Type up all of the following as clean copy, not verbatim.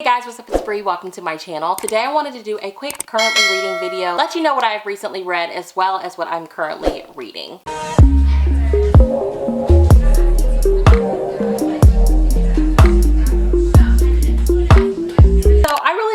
Hey guys, what's up? It's Bree. Welcome to my channel. Today I wanted to do a quick currently reading video, let you know what I've recently read as well as what I'm currently reading.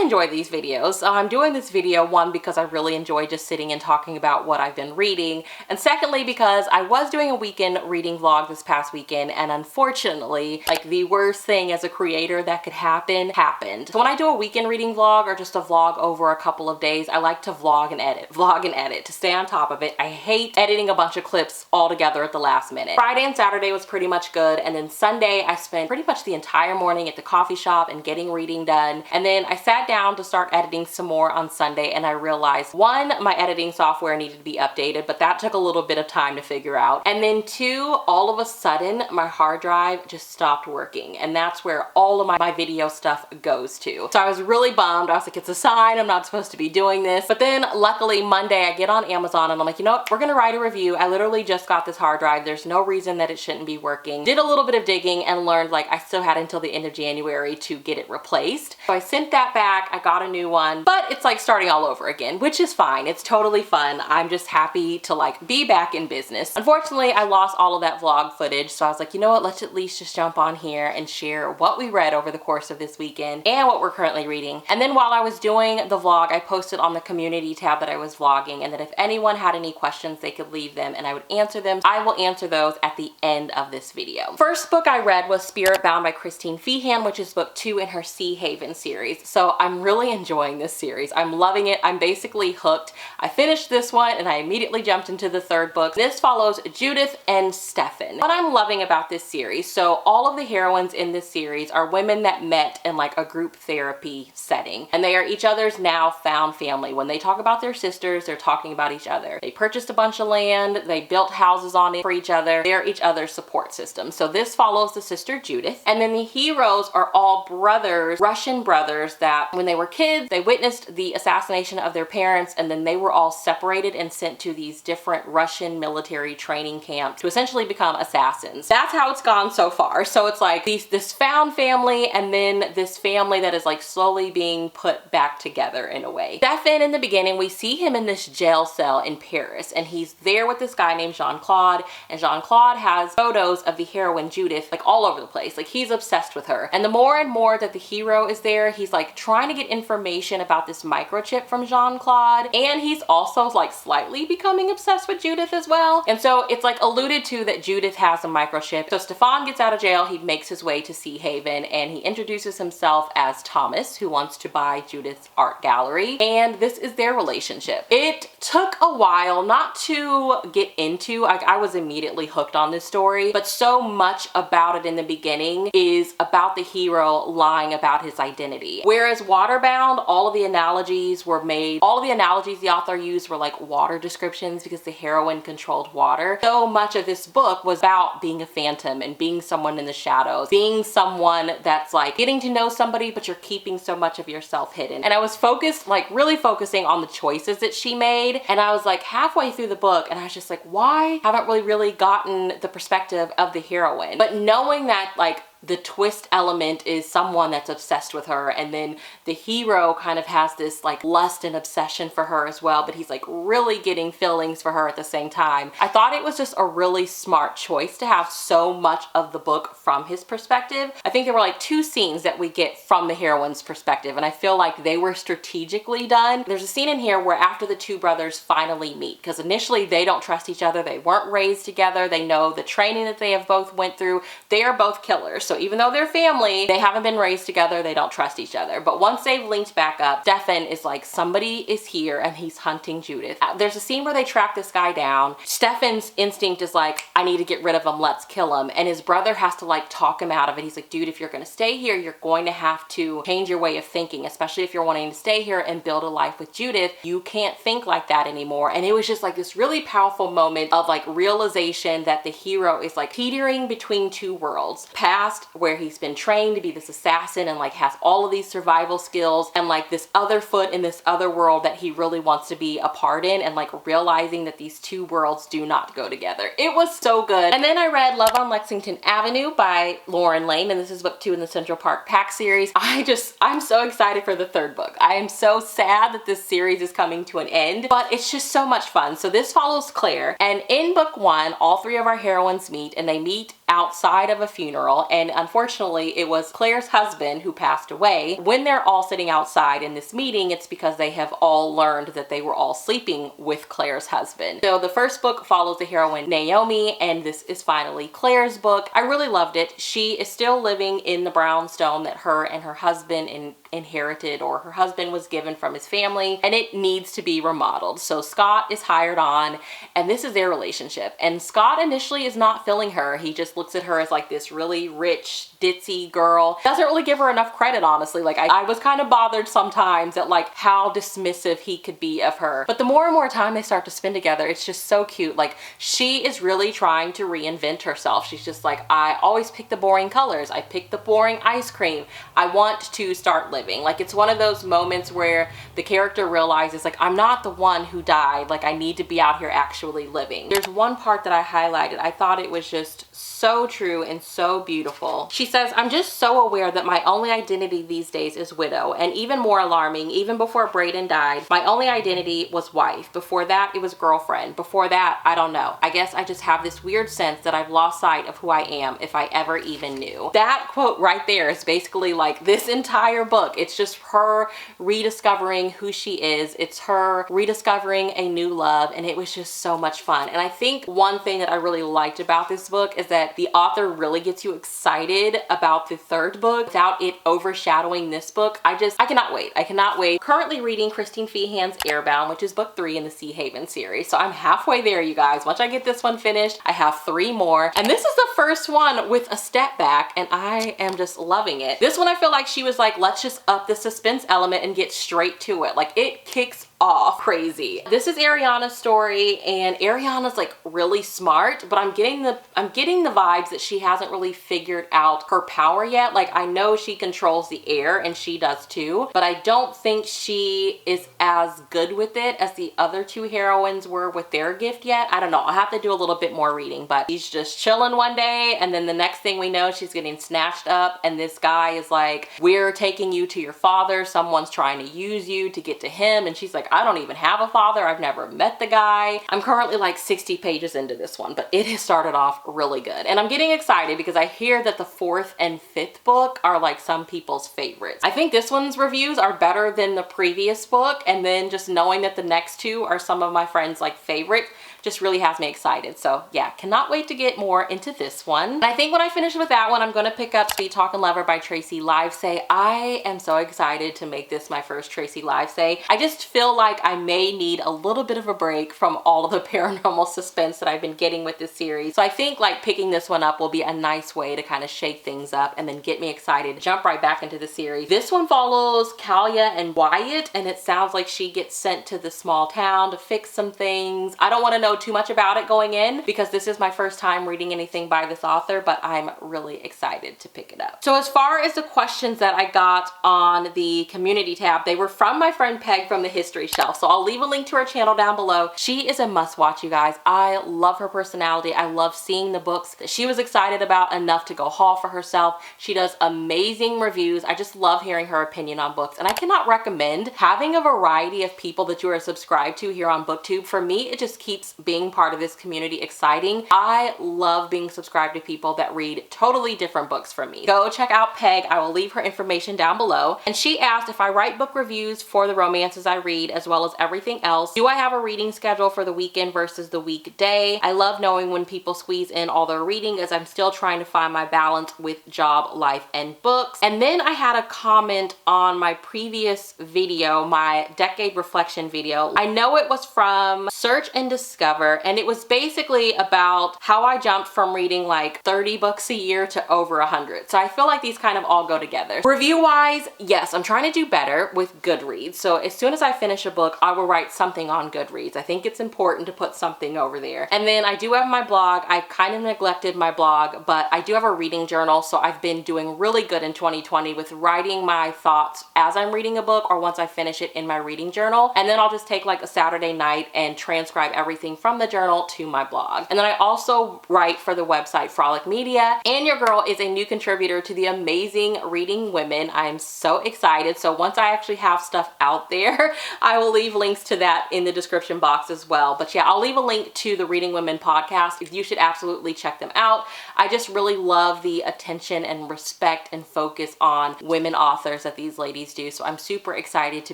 Enjoy these videos. I'm doing this video, one, because I really enjoy just sitting and talking about what I've been reading, and secondly because I was doing a weekend reading vlog this past weekend, and unfortunately, like, the worst thing as a creator that could happen happened. So when I do a weekend reading vlog or just a vlog over a couple of days, I like to vlog and edit to stay on top of it. I hate editing a bunch of clips all together at the last minute. Friday and Saturday was pretty much good, and then Sunday I spent pretty much the entire morning at the coffee shop and getting reading done, and then I sat down to start editing some more on Sunday, and I realized, one, my editing software needed to be updated, but that took a little bit of time to figure out, and then two, all of a sudden my hard drive just stopped working, and that's where all of my video stuff goes to. So I was really bummed. I was like, it's a sign, I'm not supposed to be doing this. But then luckily Monday I get on Amazon and I'm like, you know what, we're gonna write a review. I literally just got this hard drive, there's no reason that it shouldn't be working. Did a little bit of digging and learned, like, I still had until the end of January to get it replaced. So I sent that back, I got a new one, but it's like starting all over again, which is fine. It's totally fun. I'm just happy to like be back in business. Unfortunately, I lost all of that vlog footage, so I was like, you know what, let's at least just jump on here and share what we read over the course of this weekend and what we're currently reading. And then while I was doing the vlog, I posted on the community tab that I was vlogging, and that if anyone had any questions, they could leave them and I would answer them. I will answer those at the end of this video. First book I read was Spirit Bound by Christine Feehan, which is book 2 in her Sea Haven series. So I'm really enjoying this series. I'm loving it. I'm basically hooked. I finished this one and I immediately jumped into the third book. This follows Judith and Stefan. What I'm loving about this series, so all of the heroines in this series are women that met in like a group therapy setting, and they are each other's now found family. When they talk about their sisters, they're talking about each other. They purchased a bunch of land, they built houses on it for each other. They're each other's support system. So this follows the sister Judith, and then the heroes are all brothers, Russian brothers, that when they were kids, they witnessed the assassination of their parents, and then they were all separated and sent to these different Russian military training camps to essentially become assassins. That's how it's gone so far. So it's like this found family, and then this family that is like slowly being put back together in a way. Stefan, in the beginning, we see him in this jail cell in Paris, and he's there with this guy named Jean-Claude, and Jean-Claude has photos of the heroine Judith like all over the place. Like, he's obsessed with her. And the more and more that the hero is there, he's like trying to get information about this microchip from Jean-Claude, and he's also like slightly becoming obsessed with Judith as well. And so it's like alluded to that Judith has a microchip. So Stefan gets out of jail, he makes his way to Sea Haven, and he introduces himself as Thomas, who wants to buy Judith's art gallery, and this is their relationship. It took a while not to get into, like, I was immediately hooked on this story, but so much about it in the beginning is about the hero lying about his identity. Whereas Waterbound, all of the analogies were made, all of the analogies the author used were like water descriptions because the heroine controlled water. So much of this book was about being a phantom and being someone in the shadows, being someone that's like getting to know somebody, but you're keeping so much of yourself hidden. And I was focused, like really focusing on the choices that she made, and I was like halfway through the book and I was just like, why haven't we really gotten the perspective of the heroine? But knowing that like the twist element is someone that's obsessed with her, and then the hero kind of has this like lust and obsession for her as well, but he's like really getting feelings for her at the same time. I thought it was just a really smart choice to have so much of the book from his perspective. I think there were like 2 scenes that we get from the heroine's perspective, and I feel like they were strategically done. There's a scene in here where after the 2 brothers finally meet, because initially they don't trust each other, they weren't raised together, they know the training that they have both went through, they are both killers. So even though they're family, they haven't been raised together, they don't trust each other. But once they've linked back up, Stefan is like, somebody is here and he's hunting Judith. There's a scene where they track this guy down. Stefan's instinct is like, I need to get rid of him, let's kill him. And his brother has to like talk him out of it. He's like, dude, if you're gonna stay here, you're going to have to change your way of thinking, especially if you're wanting to stay here and build a life with Judith. You can't think like that anymore. And it was just like this really powerful moment of like realization that the hero is like teetering between 2 worlds, past past where he's been trained to be this assassin and like has all of these survival skills, and like this other foot in this other world that he really wants to be a part in, and like realizing that these two worlds do not go together. It was so good. And then I read Love on Lexington Avenue by Layne, and this is book 2 in the Central Park Pack series. I'm so excited for the third book. I am so sad that this series is coming to an end, but it's just so much fun. So this follows Claire, and in book 1, all 3 of our heroines meet, and they meet outside of a funeral, and unfortunately it was Claire's husband who passed away. When they're all sitting outside in this meeting, it's because they have all learned that they were all sleeping with Claire's husband. So the first book follows the heroine Naomi, and this is finally Claire's book. I really loved it. She is still living in the brownstone that her and her husband inherited, or her husband was given from his family, and it needs to be remodeled. So Scott is hired on, and this is their relationship. And Scott initially is not feeling her. He just looks at her as like this really rich, ditzy girl. Doesn't really give her enough credit, honestly. Like I was kind of bothered sometimes at like how dismissive he could be of her. But the more and more time they start to spend together, it's just so cute. Like she is really trying to reinvent herself. She's just like, I always pick the boring colors. I pick the boring ice cream. I want to start living. Like it's one of those moments where the character realizes like, I'm not the one who died. Like I need to be out here actually living. There's one part that I highlighted. I thought it was just so true and so beautiful. She says, I'm just so aware that my only identity these days is widow, and even more alarming, even before Braden died, my only identity was wife. Before that, it was girlfriend. Before that, I don't know. I guess I just have this weird sense that I've lost sight of who I am, if I ever even knew. That quote right there is basically like this entire book. It's just her rediscovering who she is. It's her rediscovering a new love, and it was just so much fun. And I think one thing that I really liked about this book is that the author really gets you excited about the third book without it overshadowing this book. I cannot wait. I cannot wait. Currently reading Christine Feehan's Airbound, which is book 3 in the Sea Haven series. So I'm halfway there, you guys. Once I get this one finished, I have 3 more. And this is the first one with a step back, and I am just loving it. This one I feel like she was like, let's just up the suspense element and get straight to it. Like it kicks off crazy. This is Ariana's story, and Ariana's like really smart, but I'm getting the vibes that she hasn't really figured out her power yet. Like I know she controls the air, and she does too, but I don't think she is as good with it as the other 2 heroines were with their gift yet. I don't know. I'll have to do a little bit more reading, but she's just chilling one day, and then the next thing we know, she's getting snatched up, and this guy is like, we're taking you to your father. Someone's trying to use you to get to him, and she's like, I don't even have a father. I've never met the guy. I'm currently like 60 pages into this one, but it has started off really good. And I'm getting excited because I hear that the 4th and 5th book are like some people's favorites. I think this one's reviews are better than the previous book, and then just knowing that the next 2 are some of my friends' like favorites just really has me excited. So yeah, cannot wait to get more into this one. And I think when I finish with that one, I'm gonna pick up Sweet Talkin' Lover by Tracey Livesay. I am so excited to make this my first Tracey Livesay. I just feel like I may need a little bit of a break from all of the paranormal suspense that I've been getting with this series. So I think like picking this one up will be a nice way to kind of shake things up and then get me excited to jump right back into the series. This one follows Kalia and Wyatt, and it sounds like she gets sent to the small town to fix some things. I don't want to know too much about it going in because this is my first time reading anything by this author, but I'm really excited to pick it up. So as far as the questions that I got on the community tab, they were from my friend Peg from the History Shelf. So I'll leave a link to her channel down below. She is a must watch, you guys. I love her personality. I love seeing the books that she was excited about enough to go haul for herself. She does amazing reviews. I just love hearing her opinion on books, and I cannot recommend having a variety of people that you are subscribed to here on BookTube. For me, it just keeps being part of this community exciting. I love being subscribed to people that read totally different books from me. Go check out Peg. I will leave her information down below. And she asked if I write book reviews for the romances I read as well as everything else. Do I have a reading schedule for the weekend versus the weekday? I love knowing when people squeeze in all their reading as I'm still trying to find my balance with job, life, and books. And then I had a comment on my previous video, my decade reflection video. I know it was from Search and Discover. cover, and it was basically about how I jumped from reading like 30 books a year to over 100. So I feel like these kind of all go together. Review-wise, yes, I'm trying to do better with Goodreads. So as soon as I finish a book, I will write something on Goodreads. I think it's important to put something over there. And then I do have my blog. I kind of neglected my blog, but I do have a reading journal. So I've been doing really good in 2020 with writing my thoughts as I'm reading a book or once I finish it in my reading journal. And then I'll just take like a Saturday night and transcribe everything from the journal to my blog. And then I also write for the website Frolic Media. And your girl is a new contributor to the amazing Reading Women. I am so excited. So once I actually have stuff out there, I will leave links to that in the description box as well. But yeah, I'll leave a link to the Reading Women podcast. You should absolutely check them out. I just really love the attention and respect and focus on women authors that these ladies do. So I'm super excited to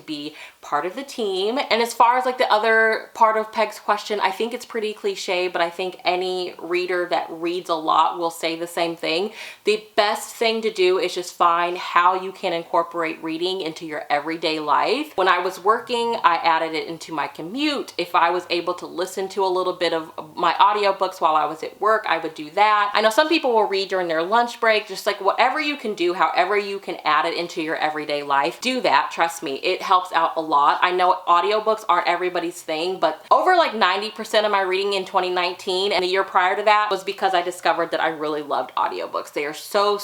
be part of the team. And as far as like the other part of Peg's question, I think it's pretty cliche, but I think any reader that reads a lot will say the same thing. The best thing to do is just find how you can incorporate reading into your everyday life. When I was working, I added it into my commute. If I was able to listen to a little bit of my audiobooks while I was at work, I would do that. I know some people will read during their lunch break, just like whatever you can do, however you can add it into your everyday life, do that. Trust me, it helps out a lot. I know audiobooks aren't everybody's thing, but over like 90% of my reading in 2019 and the year prior to that was because I discovered that I really loved audiobooks. They are so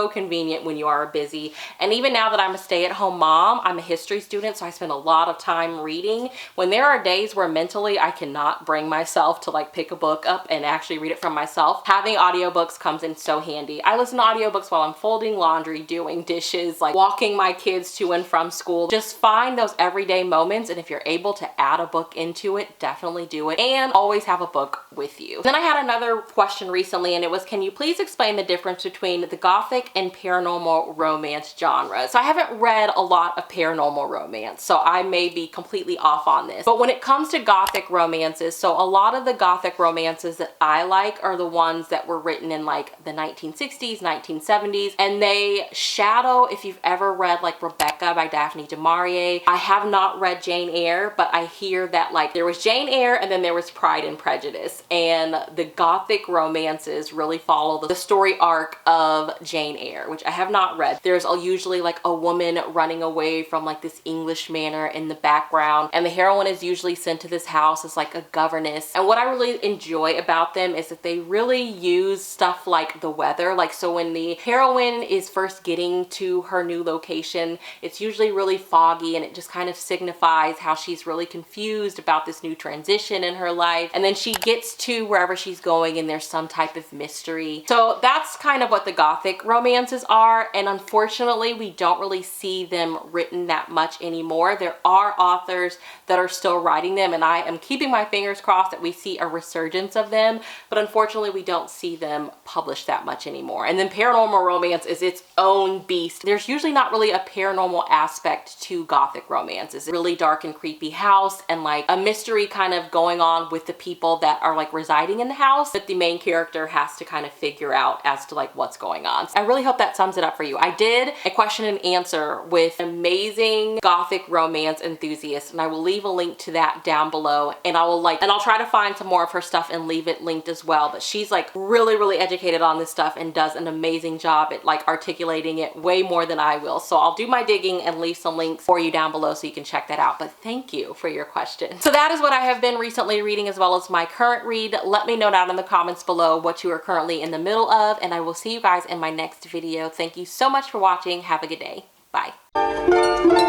convenient when you are busy. And even now that I'm a stay-at-home mom, I'm a history student, so I spend a lot of time reading. When there are days where mentally I cannot bring myself to like pick a book up and actually read it from myself, having audiobooks comes in so handy. I listen to audiobooks while I'm folding laundry, doing dishes, like walking my kids to and from school. Just find those everyday moments, and if you're able to add a book into it, definitely do it, and always have a book with you. Then I had another question recently, and it was, can you please explain the difference between the Gothic and paranormal romance genres? So I haven't read a lot of paranormal romance, so I may be completely off on this. But when it comes to Gothic romances, so a lot of the Gothic romances that I like are the ones that were written in like the 1960s, 1970s, and they shadow, if you've ever read like Rebecca by Daphne du Maurier. I have not read Jane Eyre, but I hear that like there was Jane Eyre and then there was Pride and Prejudice, and the Gothic romances really follow the story arc of Jane Eyre, which I have not read. There's usually like a woman running away from like this English manor in the background, and the heroine is usually sent to this house as like a governess. And what I really enjoy about them is that they really use stuff like the weather. Like, so when the heroine is first getting to her new location, it's usually really foggy, and it just kind of signifies how she's really confused about this new transition in her life. And then she gets to wherever she's going and there's some type of mystery. So that's kind of what the Gothic romances are, and unfortunately we don't really see them written that much anymore. There are authors that are still writing them, and I am keeping my fingers crossed that we see a resurgence of them, but unfortunately we don't see them published that much anymore. And then paranormal romance is its own beast. There's usually not really a paranormal aspect to Gothic romance. It's a really dark and creepy house and like a mystery kind of going on with the people that are like residing in the house that the main character has to kind of figure out as to like what's going on. So I really hope that sums it up for you. I did a question and answer with amazing Gothic romance enthusiast, and I will leave a link to that down below, and I'll try to find some more of her stuff and leave it linked as well. But she's like really educated on this stuff and does an amazing job at like articulating it way more than I will. So I'll do my digging and leave some links for you down below so you can check that out. But thank you for your question. So that is what I have been recently reading, as well as my current read. Let me know down in the comments below what you are currently in the middle of, and I will see you guys in my next video. Thank you so much for watching. Have a good day. Bye.